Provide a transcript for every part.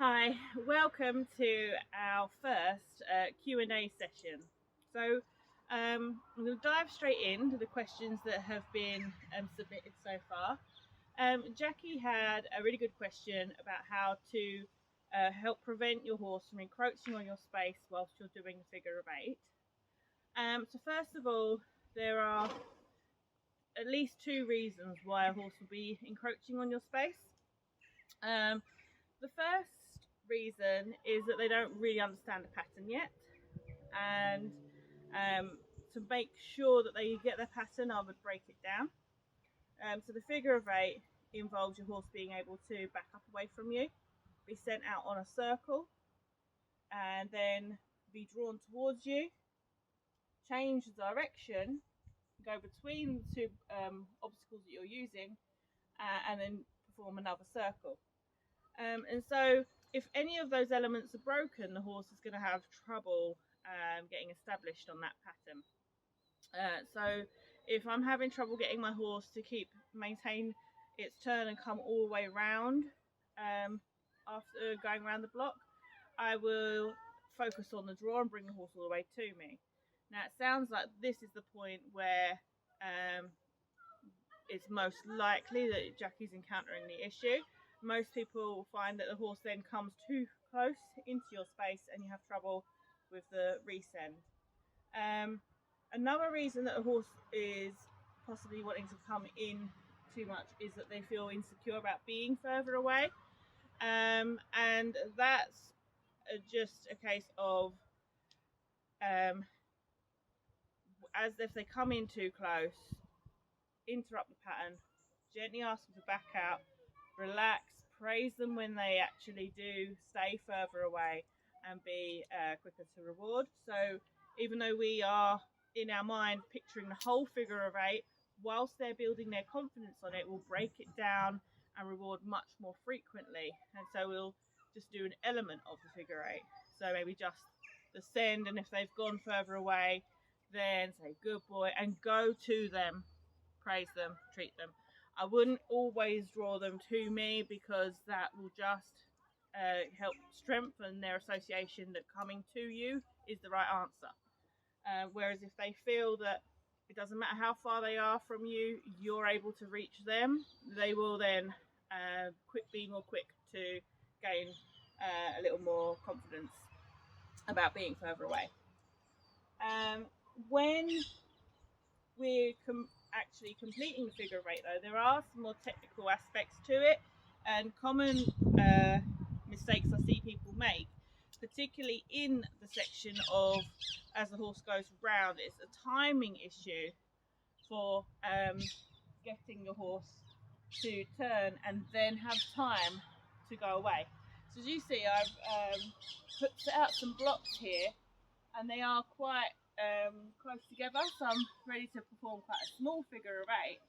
Hi, welcome to our first Q&A session. So I'm going to dive straight into the questions that have been submitted so far. Jackie had a really good question about how to help prevent your horse from encroaching on your space whilst you're doing the figure of eight. So first of all, there are at least two reasons why a horse will be encroaching on your space. The first reason is that they don't really understand the pattern yet, and to make sure that they get their pattern, I would break it down. So the figure of eight involves your horse being able to back up away from you, be sent out on a circle, and then be drawn towards you, change the direction, go between the two obstacles that you're using, and then perform another circle. And so if any of those elements are broken, the horse is going to have trouble getting established on that pattern. So if I'm having trouble getting my horse to maintain its turn and come all the way around after going around the block, I will focus on the draw and bring the horse all the way to me. Now it sounds like this is the point where it's most likely that Jackie's encountering the issue. Most people will find that the horse then comes too close into your space and you have trouble with the resend. Another reason that a horse is possibly wanting to come in too much is that they feel insecure about being further away. And that's just a case of as if they come in too close, interrupt the pattern, gently ask them to back out, relax, praise them when they actually do stay further away, and be quicker to reward. So even though we are in our mind picturing the whole figure of eight, whilst they're building their confidence on it, we'll break it down and reward much more frequently. And so we'll just do an element of the figure eight. So maybe just the send, and if they've gone further away, then say good boy and go to them, praise them, treat them. I wouldn't always draw them to me because that will just help strengthen their association that coming to you is the right answer. Whereas if they feel that it doesn't matter how far they are from you, you're able to reach them, they will then be more quick to gain a little more confidence about being further away. When we're actually completing the figure of eight, though, there are some more technical aspects to it, and common mistakes I see people make, particularly in the section of as the horse goes round. It's a timing issue for getting your horse to turn and then have time to go away. So as you see, I've set out some blocks here, and they are quite close together, so I'm ready to perform quite a small figure of eight.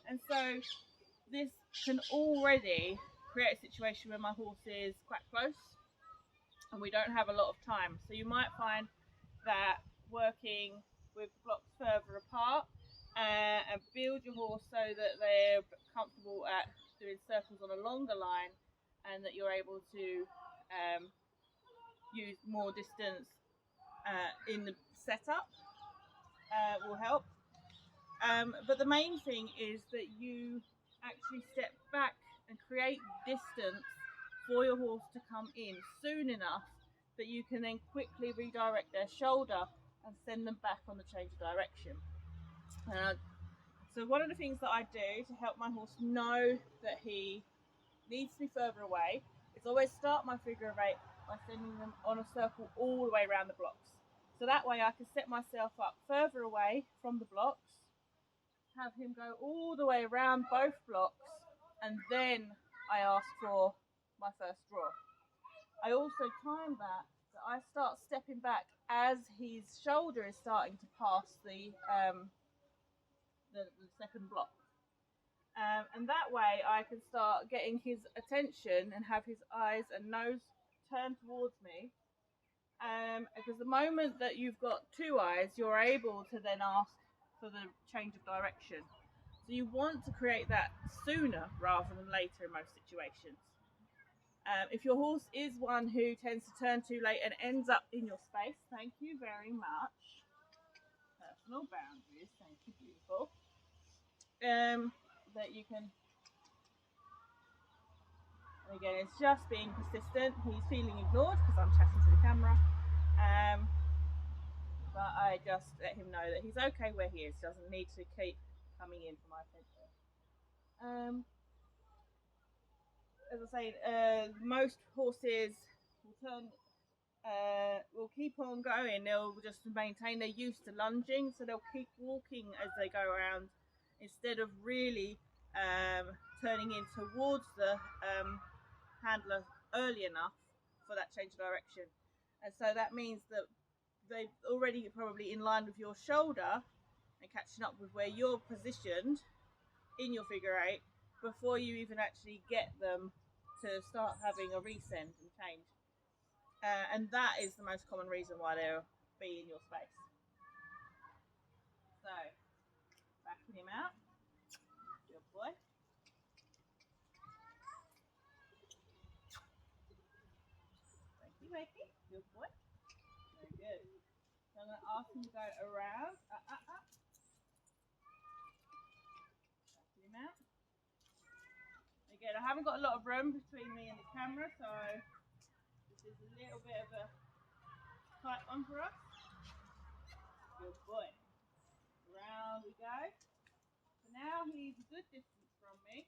And so this can already create a situation where my horse is quite close and we don't have a lot of time. So you might find that working with the blocks further apart and build your horse so that they're comfortable at doing circles on a longer line, and that you're able to use more distance in the setup will help. But the main thing is that you actually step back and create distance for your horse to come in soon enough that you can then quickly redirect their shoulder and send them back on the change of direction. So one of the things that I do to help my horse know that he needs to be further away is always start my figure of eight by sending them on a circle all the way around the blocks. So that way I can set myself up further away from the blocks, have him go all the way around both blocks, and then I ask for my first draw. I also time that I start stepping back as his shoulder is starting to pass the second block. And that way I can start getting his attention and have his eyes and nose turned towards me. Because the moment that you've got two eyes, you're able to then ask for the change of direction. So you want to create that sooner rather than later in most situations. If your horse is one who tends to turn too late and ends up in your space, thank you very much. Personal boundaries, thank you, beautiful. That you can, and again, it's just being persistent. He's feeling ignored because I'm chatting to the camera. But I just let him know that he's okay where he is. Doesn't need to keep coming in for my attention. As I say, most horses will keep on going. They'll just maintain their use to lunging, so they'll keep walking as they go around instead of really turning in towards the handler early enough for that change of direction. And so that means that they're already probably in line with your shoulder and catching up with where you're positioned in your figure eight before you even actually get them to start having a resend and change. And that is the most common reason why they'll be in your space. So, backing him out. Good boy. Wakey. Good boy. Very good. So I'm going to ask him to go around. Backing him out. Again, I haven't got a lot of room between me and the camera, so this is a little bit of a tight one for us. Good boy. Round we go. So now he's a good distance from me,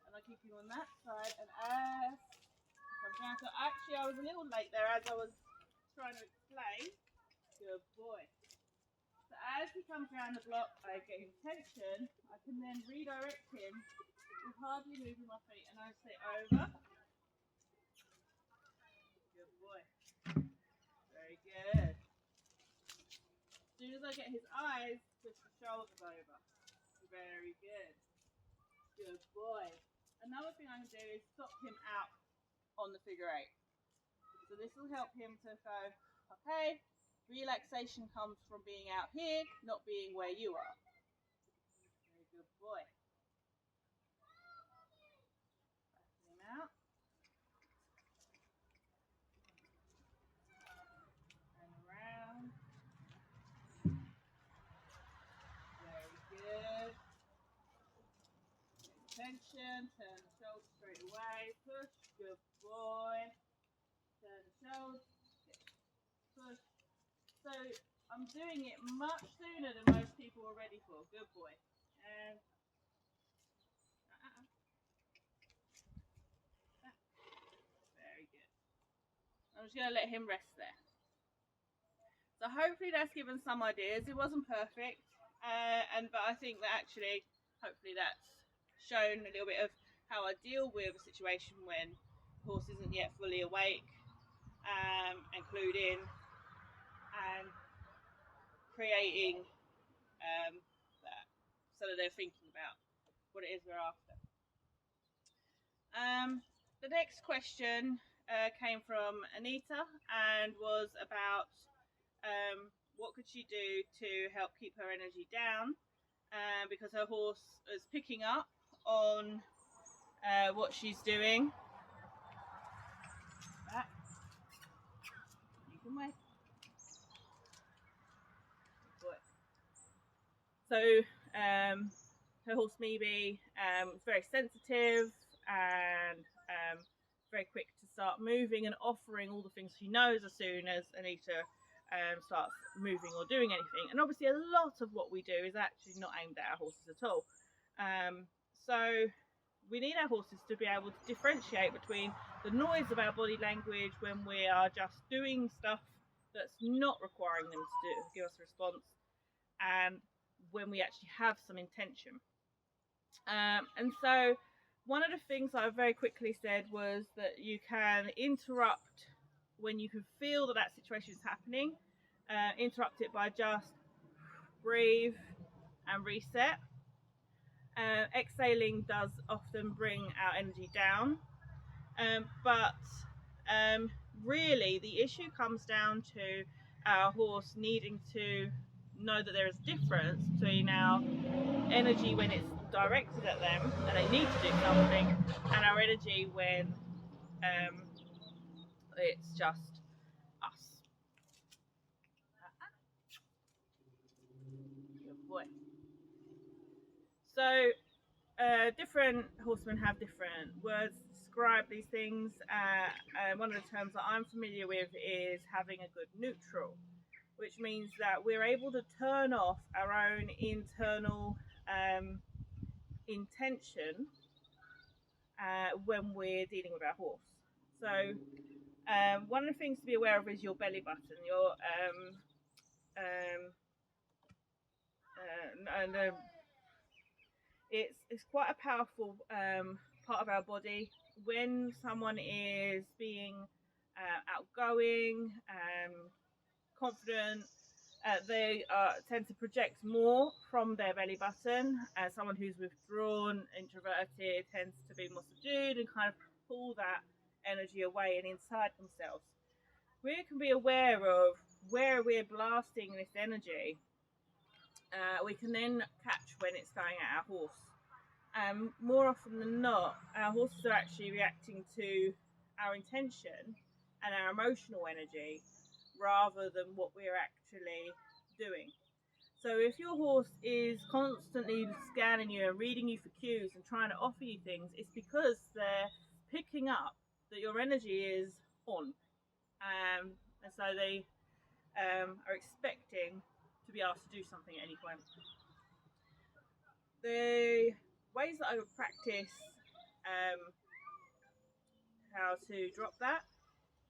and I keep him on that side. And as he comes down, so actually I was a little late there as I was trying to explain. Good boy. So as he comes around the block, I get him tension. I can then redirect him with hardly moving my feet, and I say over. Good boy. Very good. As soon as I get his eyes, push the shoulders over. Very good. Good boy. Another thing I can do is stop him out on the figure eight. So this will help him to go, okay, relaxation comes from being out here, not being where you are. Very good boy. Backing him out. And around. Very good. Tension, turn the shoulders straight away, push, good boy. Turn the shoulders, push. So I'm doing it much sooner than most people are ready for. Good boy. And very good. I'm just going to let him rest there. So hopefully that's given some ideas. It wasn't perfect, but I think that actually, hopefully that's shown a little bit of how I deal with a situation when the horse isn't yet fully awake, including and creating that so that they're thinking about what it is we're after. The next question came from Anita and was about what could she do to help keep her energy down, because her horse is picking up on what she's doing. Back. You can wait. So her horse maybe is very sensitive and very quick to start moving and offering all the things she knows as soon as Anita starts moving or doing anything. And obviously a lot of what we do is actually not aimed at our horses at all. So we need our horses to be able to differentiate between the noise of our body language when we are just doing stuff that's not requiring them to give us a response, and when we actually have some intention. And so one of the things I very quickly said was that you can interrupt when you can feel that that situation is happening. Interrupt it by just breathe and reset. Exhaling does often bring our energy down, but really the issue comes down to our horse needing to know that there is a difference between our energy when it's directed at them and they need to do something, and our energy when It's just us. Good boy. So different horsemen have different words to describe these things. One of the terms that I'm familiar with is having a good neutral, which means that we're able to turn off our own internal intention when we're dealing with our horse. So one of the things to be aware of is your belly button. It's quite a powerful part of our body. When someone is being outgoing, confident, they tend to project more from their belly button. Someone who's withdrawn, introverted, tends to be more subdued and kind of pull that energy away and inside themselves. We can be aware of where we're blasting this energy. We can then catch when it's going at our horse. More often than not, our horses are actually reacting to our intention and our emotional energy rather than what we're actually doing. So if your horse is constantly scanning you and reading you for cues and trying to offer you things, it's because they're picking up that your energy is on. And so they are expecting to be asked to do something at any point. The ways that I would practice how to drop that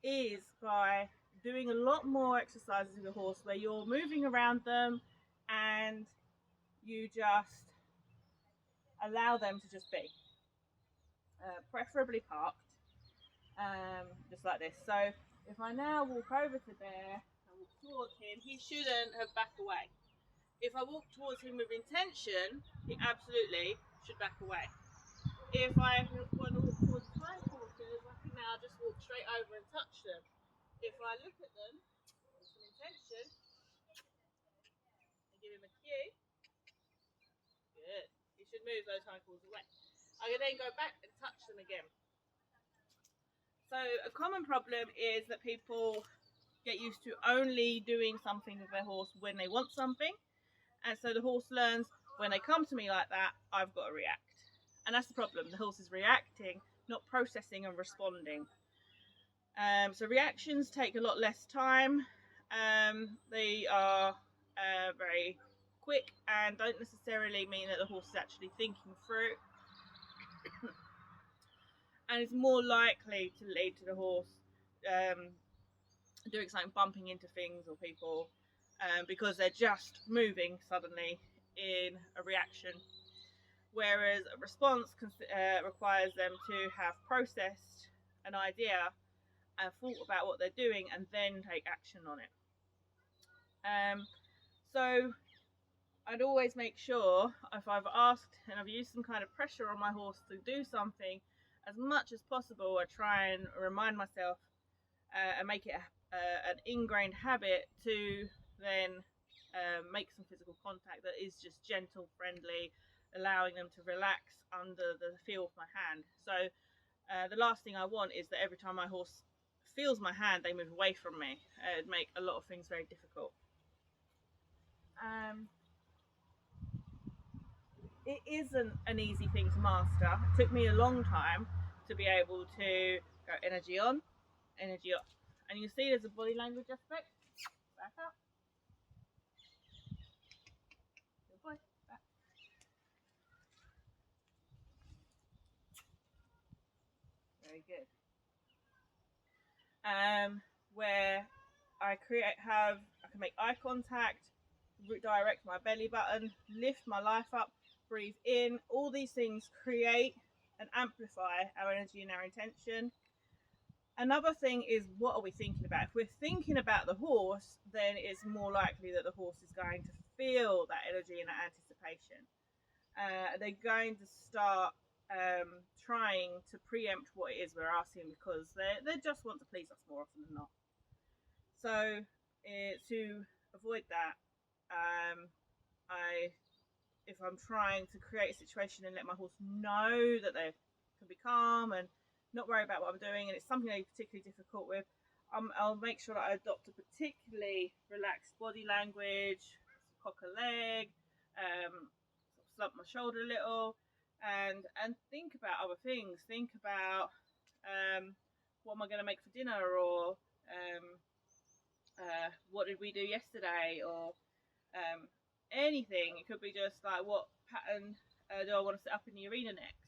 is by doing a lot more exercises with the horse where you're moving around them and you just allow them to just be, preferably parked, just like this. So if I now walk over to there and walk towards him, he shouldn't have backed away. If I walk towards him with intention, he absolutely should back away. If I want to walk towards time horses, I can now just walk straight over and touch them. If I look at them with some intention and give him a cue, good, he should move those hindpaws away. I can then go back and touch them again. So a common problem is that people get used to only doing something with their horse when they want something, and so the horse learns when they come to me like that, I've got to react. And that's the problem. The horse is reacting, not processing and responding. So reactions take a lot less time. They are very quick and don't necessarily mean that the horse is actually thinking through. And it's more likely to lead to the horse doing something, bumping into things or people, because they're just moving suddenly in a reaction. Whereas a response requires them to have processed an idea and thought about what they're doing and then take action on it. So I'd always make sure, if I've asked and I've used some kind of pressure on my horse to do something, as much as possible I try and remind myself and make it an ingrained habit to then make some physical contact that is just gentle, friendly, allowing them to relax under the feel of my hand. So the last thing I want is that every time my horse feels my hand, they move away from me. It'd make a lot of things very difficult. It isn't an easy thing to master. It took me a long time to be able to go energy on, energy off. And you see there's a body language aspect. Back up. Good boy. Back. Very good. Where I can make eye contact, redirect my belly button, lift my life up, breathe in. All these things create and amplify our energy and our intention. Another thing is, what are we thinking about? If we're thinking about the horse, then it's more likely that the horse is going to feel that energy and that anticipation. They're going to start trying to preempt what it is we're asking because they just want to please us more often than not. So to avoid that, if I'm trying to create a situation and let my horse know that they can be calm and not worry about what I'm doing, and it's something that you're particularly difficult with, I'll make sure that I adopt a particularly relaxed body language, cock a leg, slump my shoulder a little, and think about other things. Think about what am I going to make for dinner, or what did we do yesterday, or anything. It could be just like, what pattern do I want to set up in the arena next?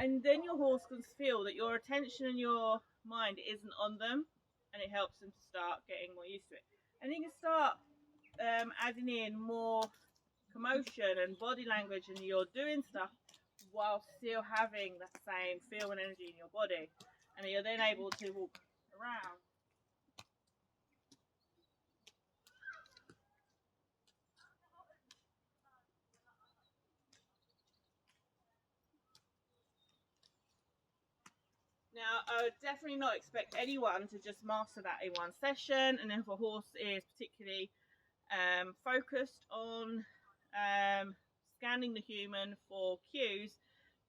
And then your horse can feel that your attention and your mind isn't on them, and it helps them to start getting more used to it. And you can start adding in more commotion and body language, and you're doing stuff while still having that same feel and energy in your body, and you're then able to walk around. Now, I would definitely not expect anyone to just master that in one session, and if a horse is particularly focused on scanning the human for cues,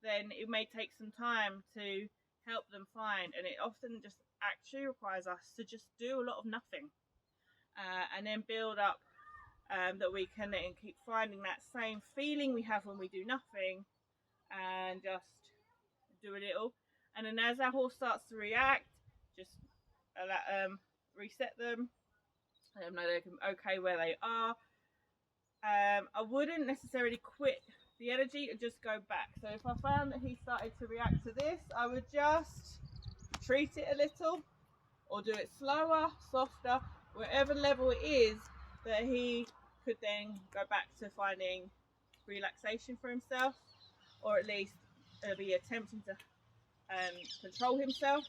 then it may take some time to help them find, and it often just actually requires us to just do a lot of nothing, and then build up that we can then keep finding that same feeling we have when we do nothing, and just do a little. And then as our horse starts to react, just reset them, let them know they're okay where they are. I wouldn't necessarily quit the energy and just go back. So if I found that he started to react to this, I would just treat it a little, or do it slower, softer, wherever level it is, that he could then go back to finding relaxation for himself, or at least be attempting to control himself.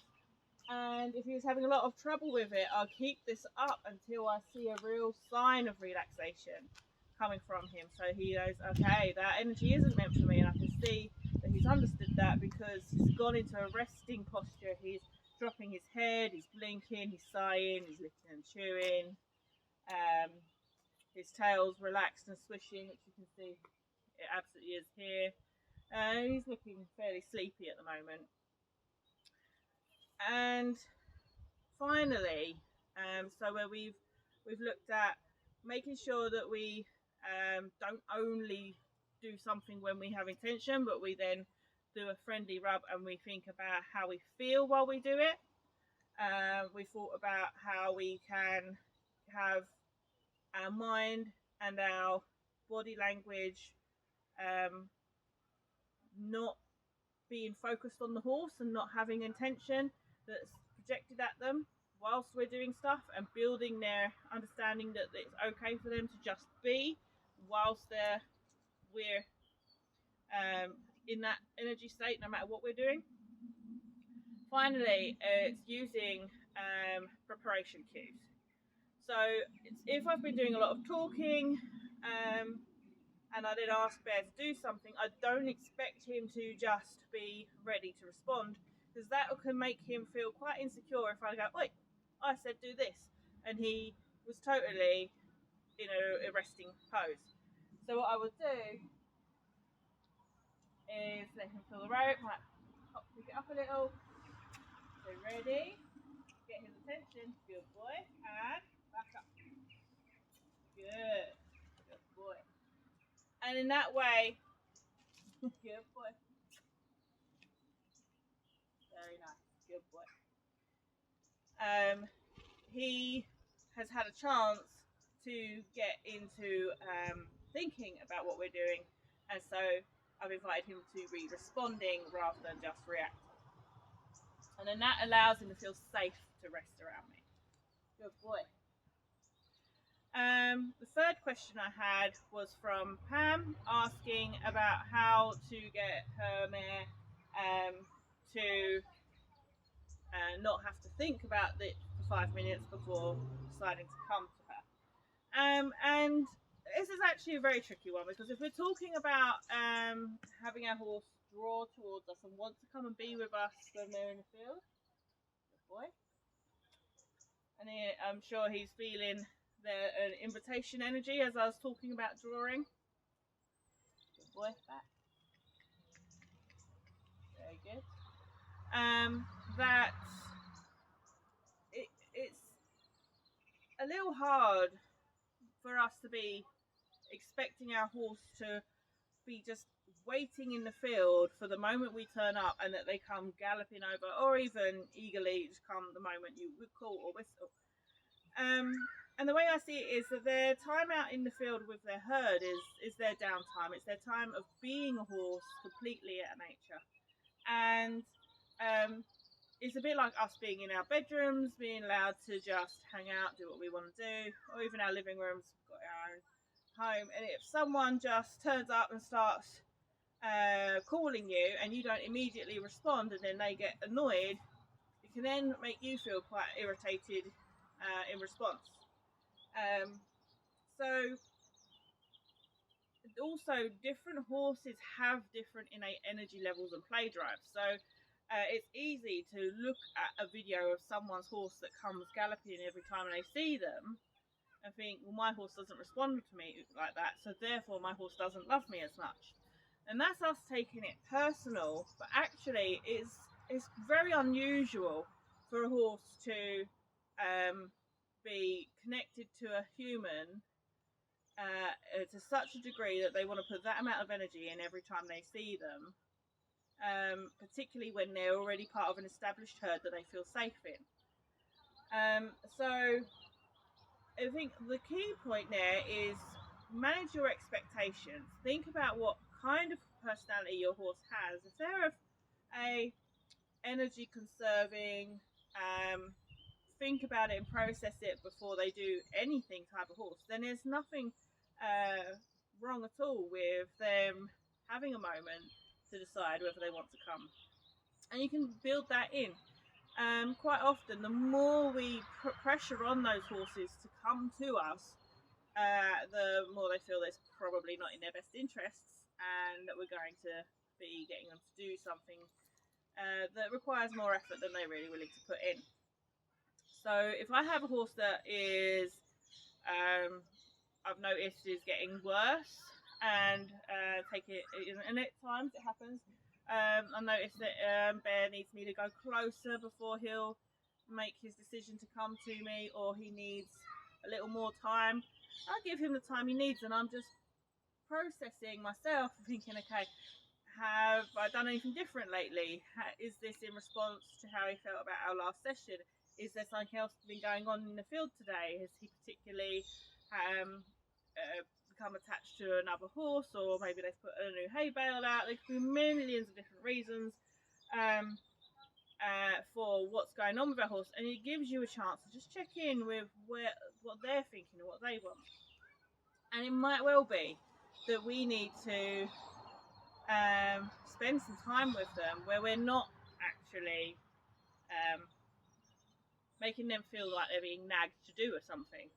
And if he was having a lot of trouble with it, I'll keep this up until I see a real sign of relaxation coming from him, so he knows, okay, that energy isn't meant for me, and I can see that he's understood that because he's gone into a resting posture. He's dropping his head, he's blinking, he's sighing, he's licking and chewing, his tail's relaxed and swishing, which you can see it absolutely is here, and he's looking fairly sleepy at the moment. And finally, so where we've looked at making sure that we don't only do something when we have intention, but we then do a friendly rub and we think about how we feel while we do it. We thought about how we can have our mind and our body language not being focused on the horse and not having intention that's projected at them whilst we're doing stuff, and building their understanding that it's okay for them to just be whilst we're in that energy state, no matter what we're doing. Finally, it's using preparation cues. So if I've been doing a lot of talking and I then ask Bear to do something, I don't expect him to just be ready to respond, because that can make him feel quite insecure if I go, "Oi, I said do this," and he was totally in a resting pose. So what I would do is let him feel the rope, like pick it up a little. So ready, get his attention, good boy, and back up. Good boy. And in that way, good boy. Very nice, good boy. He has had a chance to get into thinking about what we're doing, and so I've invited him to be responding rather than just reacting. And then that allows him to feel safe to rest around me. Good boy. The third question I had was from Pam, asking about how to get her mare to not have to think about it for 5 minutes before deciding to come to her. And this is actually a very tricky one, because if we're talking about having our horse draw towards us and want to come and be with us when we're in the field, good boy. And I'm sure he's feeling an invitation energy as I was talking about drawing. Good boy, back. Very good. that it's a little hard for us to be expecting our horse to be just waiting in the field for the moment we turn up and that they come galloping over, or even eagerly just come the moment you would call or whistle. And the way I see it is that their time out in the field with their herd is their downtime. It's their time of being a horse completely at nature. And it's a bit like us being in our bedrooms, being allowed to just hang out, do what we want to do, or even our living rooms, we've got our own home. And if someone just turns up and starts calling you and you don't immediately respond and then they get annoyed, it can then make you feel quite irritated in response. So also different horses have different innate energy levels and play drives. So it's easy to look at a video of someone's horse that comes galloping every time they see them and think, well, my horse doesn't respond to me like that, so therefore my horse doesn't love me as much. And that's us taking it personal, but actually it's very unusual for a horse to be connected to a human to such a degree that they want to put that amount of energy in every time they see them, particularly when they're already part of an established herd that they feel safe in. So I think the key point there is manage your expectations. Think about what kind of personality your horse has. If they're a energy conserving, think about it and process it before they do anything type of horse, then there's nothing wrong at all with them having a moment to decide whether they want to come. And you can build that in. Quite often, the more we put pressure on those horses to come to us, the more they feel it's probably not in their best interests and that we're going to be getting them to do something that requires more effort than they're really willing to put in. So if I have a horse that is, I've noticed is getting worse, and and at times it happens, I noticed that Bear needs me to go closer before he'll make his decision to come to me, or he needs a little more time. I'll give him the time he needs, and I'm just processing myself, thinking, okay, have I done anything different lately? Is this in response to how he felt about our last session? Is there something else been going on in the field today? Has he particularly become attached to another horse, or maybe they've put a new hay bale out? There could be millions of different reasons for what's going on with our horse, and it gives you a chance to just check in with what they're thinking and what they want. And it might well be that we need to spend some time with them where we're not actually making them feel like they're being nagged to do or something.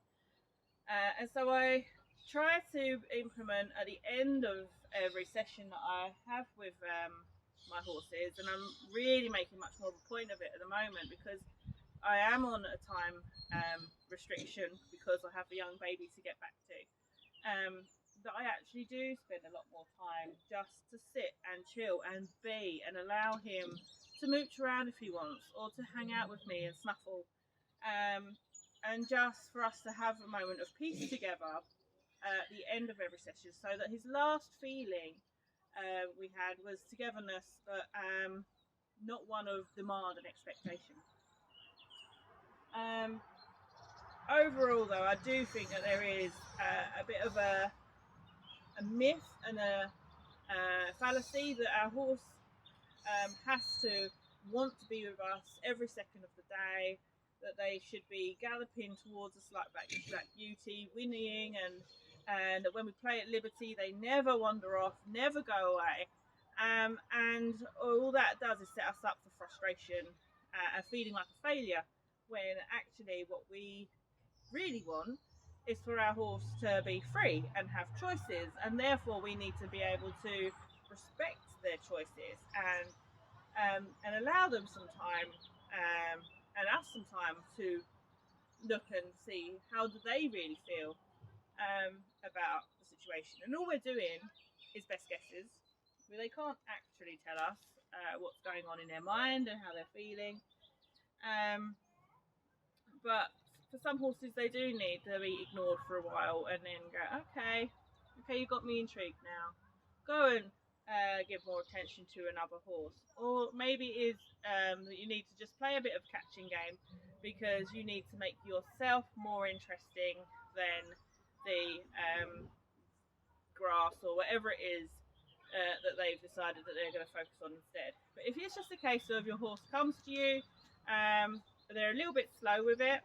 And so I try to implement at the end of every session that I have with my horses, and I'm really making much more of a point of it at the moment because I am on a time restriction because I have a young baby to get back to. That I actually do spend a lot more time just to sit and chill and be and allow him to mooch around if he wants, or to hang out with me and snuffle, and just for us to have a moment of peace together at the end of every session, so that his last feeling we had was togetherness, but not one of demand and expectation. Overall, though, I do think that there is a bit of a myth and a fallacy that our horse has to want to be with us every second of the day, that they should be galloping towards us like Black Beauty, whinnying, and that when we play at liberty, they never wander off, never go away. And all that does is set us up for frustration and feeling like a failure, when actually what we really want is for our horse to be free and have choices, and therefore we need to be able to respect their choices and allow them some time and us some time to look and see how do they really feel about the situation. And all we're doing is best guesses. They can't actually tell us what's going on in their mind and how they're feeling. But for some horses, they do need to be ignored for a while and then go, okay, you got me intrigued now. Go and give more attention to another horse. Or maybe it is that you need to just play a bit of catching game because you need to make yourself more interesting than the grass or whatever it is that they've decided that they're going to focus on instead. But if it's just a case of your horse comes to you, they're a little bit slow with it,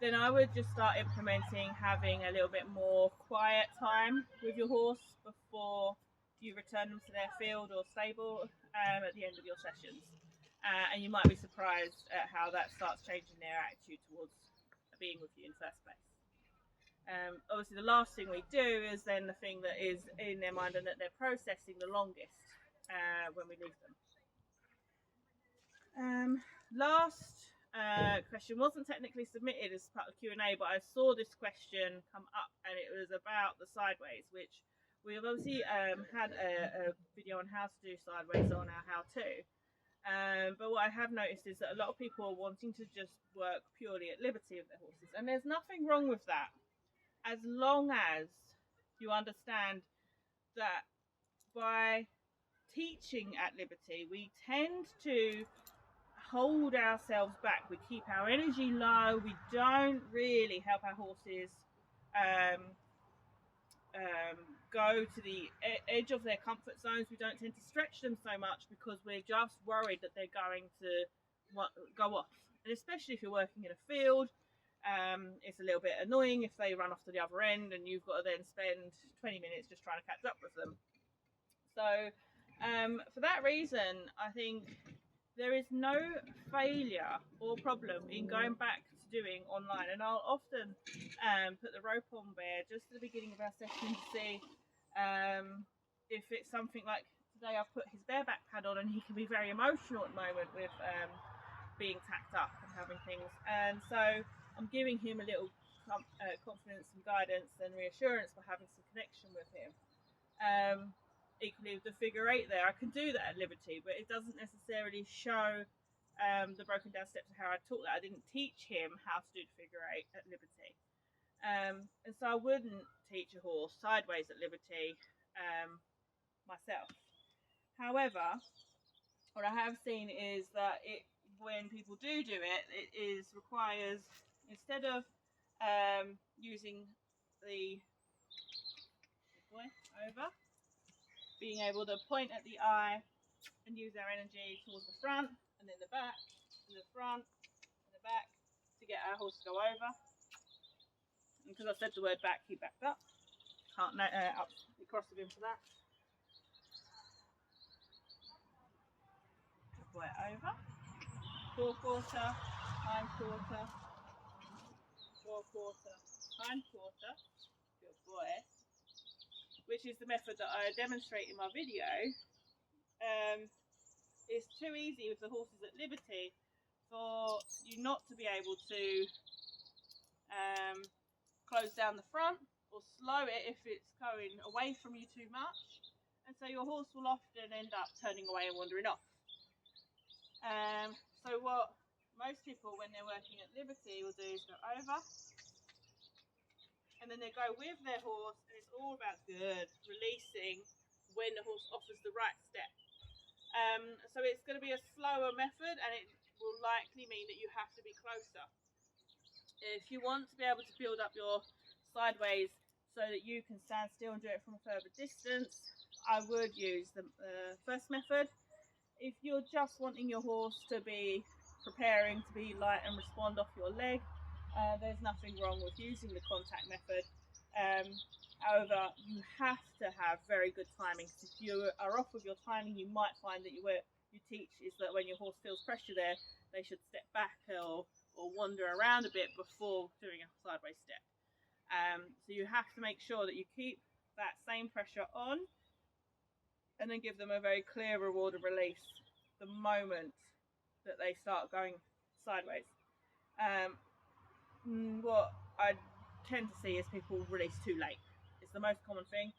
then I would just start implementing having a little bit more quiet time with your horse before you return them to their field or stable at the end of your sessions. And you might be surprised at how that starts changing their attitude towards being with you in the first place. Obviously, the last thing we do is then the thing that is in their mind and that they're processing the longest when we leave them. Last question wasn't technically submitted as part of Q&A, but I saw this question come up, and it was about the sideways, which we have obviously had a video on how to do sideways on our how-to. But what I have noticed is that a lot of people are wanting to just work purely at liberty with their horses, and there's nothing wrong with that, as long as you understand that by teaching at liberty, we tend to hold ourselves back. We keep our energy low. We don't really help our horses go to the edge of their comfort zones. We don't tend to stretch them so much because we're just worried that they're going to go off. And especially if you're working in a field, it's a little bit annoying if they run off to the other end and you've got to then spend 20 minutes just trying to catch up with them. So for that reason, I think there is no failure or problem in going back to doing online. And I'll often put the rope on Bear just at the beginning of our session to see if it's something like today I've put his bareback pad on and he can be very emotional at the moment with being tacked up and having things. And so I'm giving him a little confidence and guidance and reassurance by having some connection with him. Equally with the figure 8 there, I can do that at liberty, but it doesn't necessarily show the broken down steps of how I taught that. I didn't teach him how to do the figure 8 at liberty. And so I wouldn't teach a horse sideways at liberty myself. However, what I have seen is that when people do it, it requires, instead of using the boy over, being able to point at the eye and use our energy towards the front and then the back and the front and the back to get our horse to go over. And because I said the word back, he backed up. Can't up the cross of him for that. Good boy, over. Fore quarter, hind quarter, fore quarter, hind quarter. Good boy. Which is the method that I demonstrate in my video. It's too easy with the horses at liberty for you not to be able to close down the front or slow it if it's going away from you too much, and so your horse will often end up turning away and wandering off. So what most people when they're working at liberty will do is go over, and then they go with their horse, and it's all about releasing when the horse offers the right step. So it's going to be a slower method, and it will likely mean that you have to be closer. If you want to be able to build up your sideways so that you can stand still and do it from a further distance, I would use the first method. If you're just wanting your horse to be preparing to be light and respond off your leg, there's nothing wrong with using the contact method. However, you have to have very good timing. If you are off with your timing, you might find that you teach is that when your horse feels pressure there, they should step back or wander around a bit before doing a sideways step. So you have to make sure that you keep that same pressure on and then give them a very clear reward of release the moment that they start going sideways. What I tend to see is people release too late. It's the most common thing,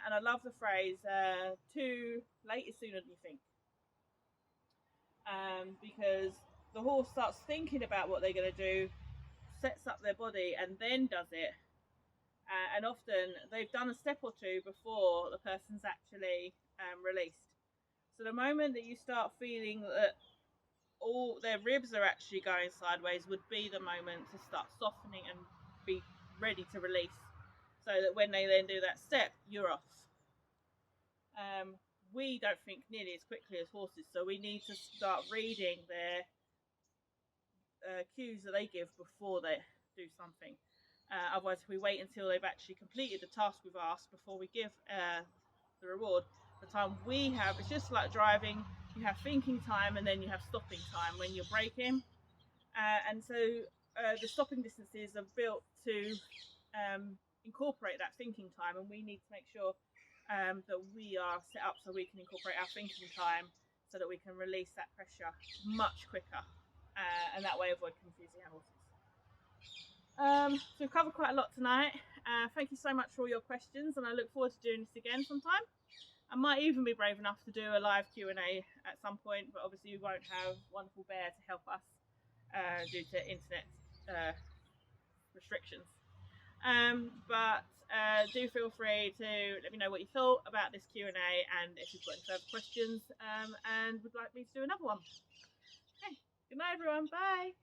And I love the phrase, too late is sooner than you think. Because the horse starts thinking about what they're going to do, sets up their body, and then does it. And often they've done a step or two before the person's actually released. So the moment that you start feeling that all their ribs are actually going sideways would be the moment to start softening and be ready to release, so that when they then do that step, you're off. We don't think nearly as quickly as horses, so we need to start reading their cues that they give before they do something. Otherwise, if we wait until they've actually completed the task we've asked before we give the reward, the time we have, it's just like driving. You have thinking time and then you have stopping time when you're braking. And so the stopping distances are built to incorporate that thinking time, and we need to make sure that we are set up so we can incorporate our thinking time so that we can release that pressure much quicker, and that way avoid confusing our horses. So we've covered quite a lot tonight. Thank you so much for all your questions, and I look forward to doing this again sometime. I might even be brave enough to do a live Q&A at some point, but obviously we won't have wonderful Bear to help us due to internet restrictions. But do feel free to let me know what you thought about this Q&A, and if you've got any further questions and would like me to do another one. Okay, good night everyone, bye.